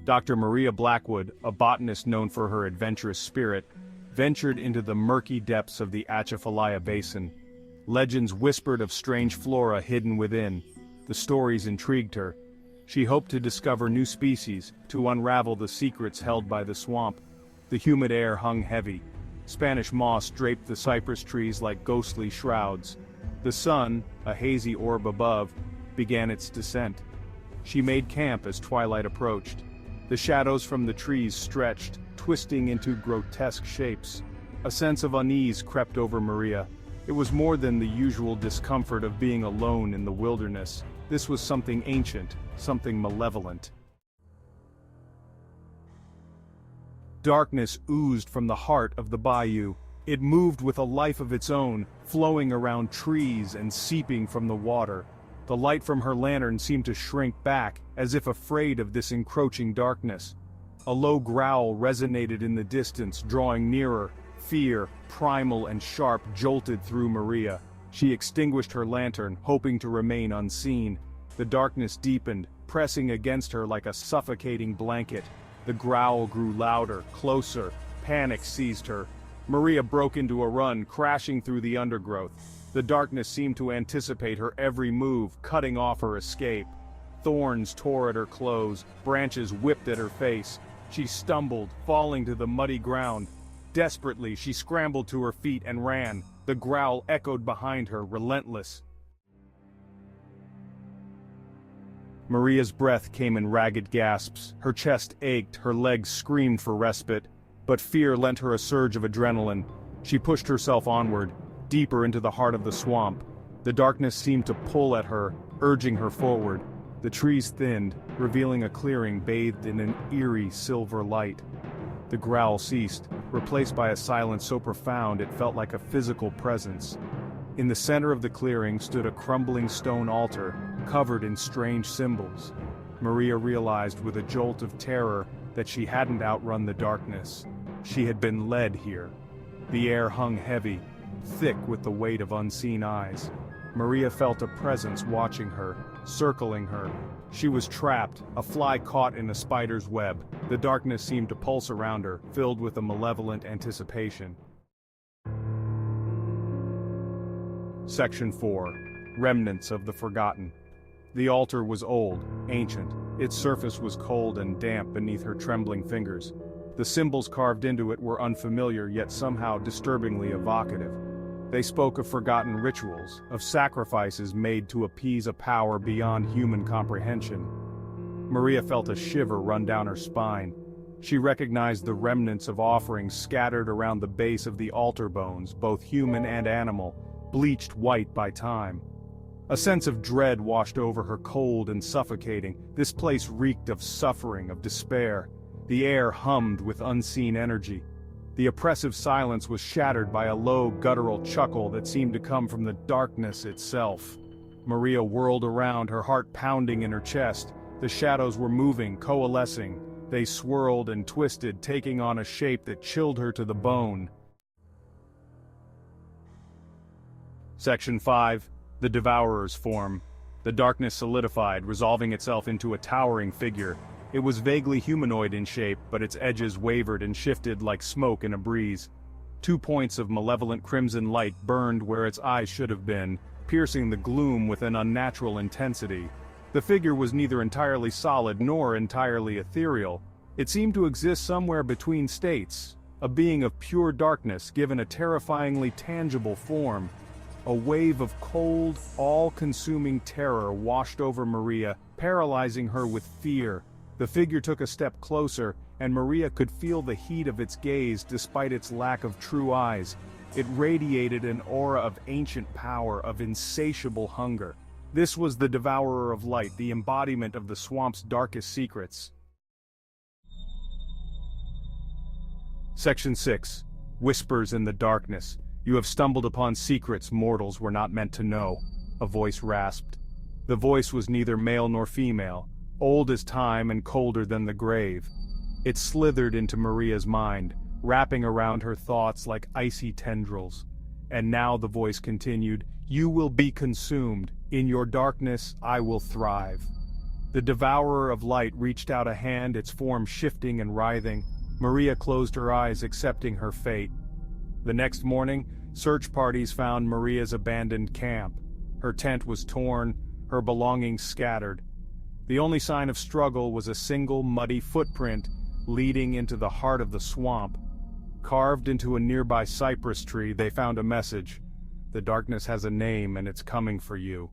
Dr. Maria Blackwood, a botanist known for her adventurous spirit, ventured into the murky depths of the Atchafalaya Basin. Legends whispered of strange flora hidden within. The stories intrigued her. She hoped to discover new species, to unravel the secrets held by the swamp. The humid air hung heavy. Spanish moss draped the cypress trees like ghostly shrouds. The sun, a hazy orb above, began its descent. She made camp as twilight approached. The shadows from the trees stretched, twisting into grotesque shapes. A sense of unease crept over Maria. It was more than the usual discomfort of being alone in the wilderness. This was something ancient, something malevolent. Darkness oozed from the heart of the bayou. It moved with a life of its own, flowing around trees and seeping from the water. The light from her lantern seemed to shrink back, as if afraid of this encroaching darkness. A low growl resonated in the distance, drawing nearer. Fear, primal and sharp, jolted through Maria. She extinguished her lantern, hoping to remain unseen. The darkness deepened, pressing against her like a suffocating blanket. The growl grew louder, closer. Panic seized her. Maria broke into a run, crashing through the undergrowth. The darkness seemed to anticipate her every move, cutting off her escape. Thorns tore at her clothes, branches whipped at her face. She stumbled, falling to the muddy ground. Desperately, she scrambled to her feet and ran. The growl echoed behind her, relentless. Maria's breath came in ragged gasps. Her chest ached, her legs screamed for respite. But fear lent her a surge of adrenaline. She pushed herself onward, deeper into the heart of the swamp. The darkness seemed to pull at her, urging her forward. The trees thinned, revealing a clearing bathed in an eerie silver light. The growl ceased, replaced by a silence so profound it felt like a physical presence. In the center of the clearing stood a crumbling stone altar, covered in strange symbols. Maria realized with a jolt of terror that she hadn't outrun the darkness. She had been led here. The air hung heavy, thick with the weight of unseen eyes. Maria felt a presence watching her, circling her. She was trapped, a fly caught in a spider's web. The darkness seemed to pulse around her, filled with a malevolent anticipation. Section 4. Remnants of the Forgotten. The altar was old, ancient. Its surface was cold and damp beneath her trembling fingers. The symbols carved into it were unfamiliar yet somehow disturbingly evocative. They spoke of forgotten rituals, of sacrifices made to appease a power beyond human comprehension. Maria felt a shiver run down her spine. She recognized the remnants of offerings scattered around the base of the altar bones, both human and animal, bleached white by time. A sense of dread washed over her, cold and suffocating. This place reeked of suffering, of despair. The air hummed with unseen energy. The oppressive silence was shattered by a low, guttural chuckle that seemed to come from the darkness itself. Maria whirled around, her heart pounding in her chest. The shadows were moving, coalescing. They swirled and twisted, taking on a shape that chilled her to the bone. Section 5. The Devourer's Form. The darkness solidified, resolving itself into a towering figure. It was vaguely humanoid in shape, but its edges wavered and shifted like smoke in a breeze. 2 points of malevolent crimson light burned where its eyes should have been, piercing the gloom with an unnatural intensity. The figure was neither entirely solid nor entirely ethereal. It seemed to exist somewhere between states, a being of pure darkness given a terrifyingly tangible form. A wave of cold, all-consuming terror washed over Maria, paralyzing her with fear. The figure took a step closer, and Maria could feel the heat of its gaze despite its lack of true eyes. It radiated an aura of ancient power, of insatiable hunger. This was the Devourer of Light, the embodiment of the swamp's darkest secrets. Section 6. Whispers in the Darkness. You have stumbled upon secrets mortals were not meant to know, a voice rasped. The voice was neither male nor female, old as time and colder than the grave. It slithered into Maria's mind, wrapping around her thoughts like icy tendrils. And now the voice continued, "You will be consumed. In your darkness, I will thrive." The devourer of light reached out a hand, its form shifting and writhing. Maria closed her eyes, accepting her fate. The next morning, search parties found Maria's abandoned camp. Her tent was torn, her belongings scattered. The only sign of struggle was a single muddy footprint leading into the heart of the swamp. Carved into a nearby cypress tree, they found a message. "The darkness has a name and it's coming for you."